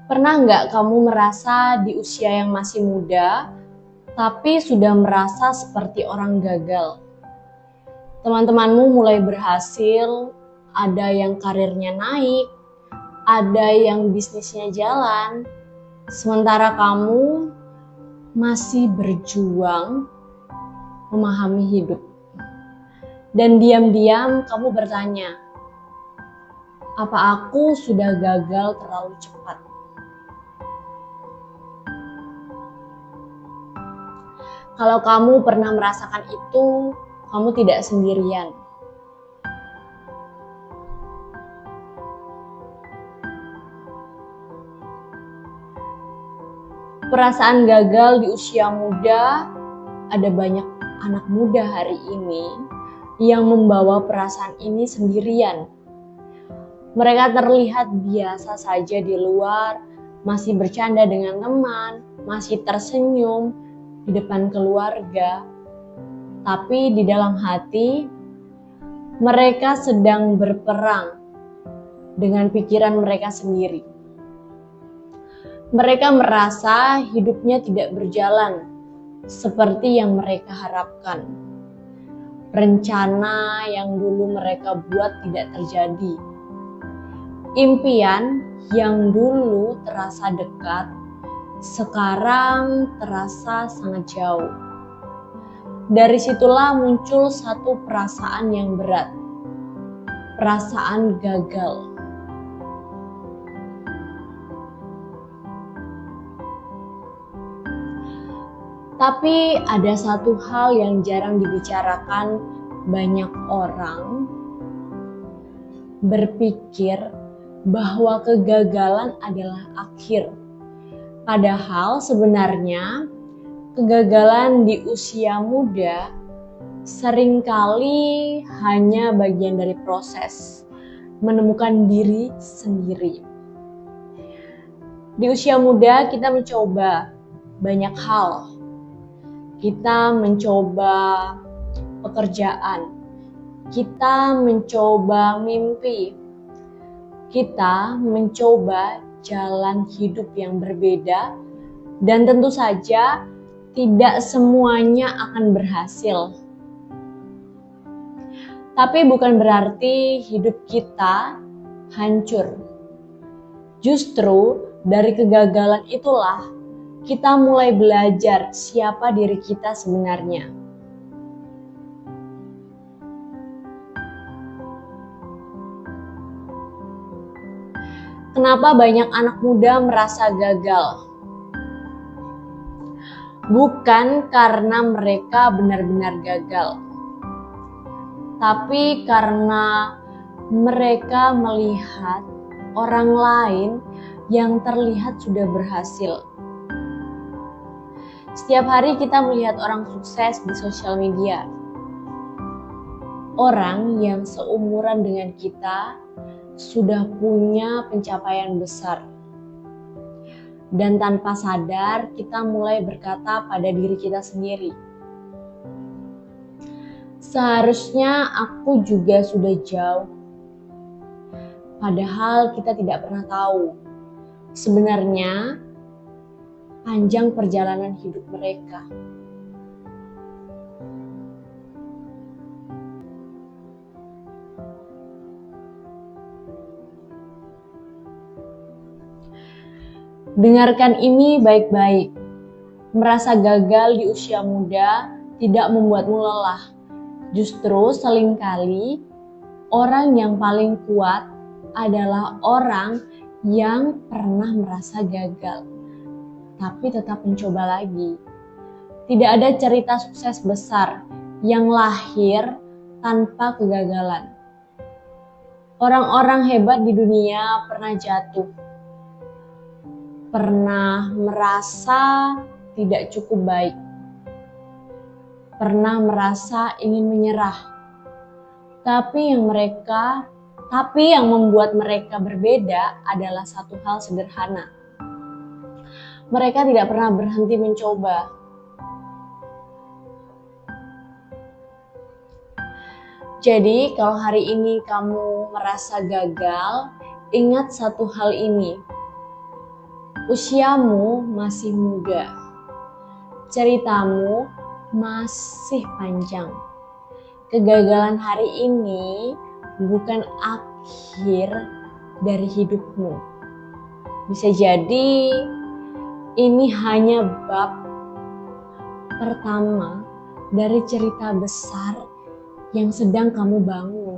Pernah nggak kamu merasa di usia yang masih muda, tapi sudah merasa seperti orang gagal? Teman-temanmu mulai berhasil, ada yang karirnya naik, ada yang bisnisnya jalan, sementara kamu masih berjuang memahami hidup. Dan diam-diam kamu bertanya, apa aku sudah gagal terlalu cepat? Kalau kamu pernah merasakan itu, kamu tidak sendirian. Perasaan gagal di usia muda, ada banyak anak muda hari ini yang membawa perasaan ini sendirian. Mereka terlihat biasa saja di luar, masih bercanda dengan teman, masih tersenyum di depan keluarga. Tapi di dalam hati, mereka sedang berperang dengan pikiran mereka sendiri. Mereka merasa hidupnya tidak berjalan seperti yang mereka harapkan. Rencana yang dulu mereka buat tidak terjadi. Impian yang dulu terasa dekat, sekarang terasa sangat jauh. Dari situlah muncul satu perasaan yang berat, perasaan gagal. Tapi ada satu hal yang jarang dibicarakan. Banyak orang berpikir bahwa kegagalan adalah akhir. Padahal sebenarnya kegagalan di usia muda seringkali hanya bagian dari proses menemukan diri sendiri. Di usia muda kita mencoba banyak hal. Kita mencoba pekerjaan, kita mencoba mimpi, kita mencoba jalan hidup yang berbeda, dan tentu saja tidak semuanya akan berhasil. Tapi bukan berarti hidup kita hancur. Justru dari kegagalan itulah kita mulai belajar siapa diri kita sebenarnya. Kenapa banyak anak muda merasa gagal? Bukan karena mereka benar-benar gagal, tapi karena mereka melihat orang lain yang terlihat sudah berhasil. Setiap hari kita melihat orang sukses di sosial media. Orang yang seumuran dengan kita sudah punya pencapaian besar. Dan tanpa sadar kita mulai berkata pada diri kita sendiri, seharusnya aku juga sudah jauh. Padahal kita tidak pernah tahu sebenarnya panjang perjalanan hidup mereka. Dengarkan ini baik-baik. Merasa gagal di usia muda tidak membuatmu lelah. Justru seringkali orang yang paling kuat adalah orang yang pernah merasa gagal, tapi tetap mencoba lagi. Tidak ada cerita sukses besar yang lahir tanpa kegagalan. Orang-orang hebat di dunia pernah jatuh, pernah merasa tidak cukup baik, pernah merasa ingin menyerah. Tapi yang membuat mereka berbeda adalah satu hal sederhana. Mereka tidak pernah berhenti mencoba. Jadi kalau hari ini kamu merasa gagal, ingat satu hal ini. Usiamu masih muda, ceritamu masih panjang. Kegagalan hari ini bukan akhir dari hidupmu. Bisa jadi ini hanya bab pertama dari cerita besar yang sedang kamu bangun.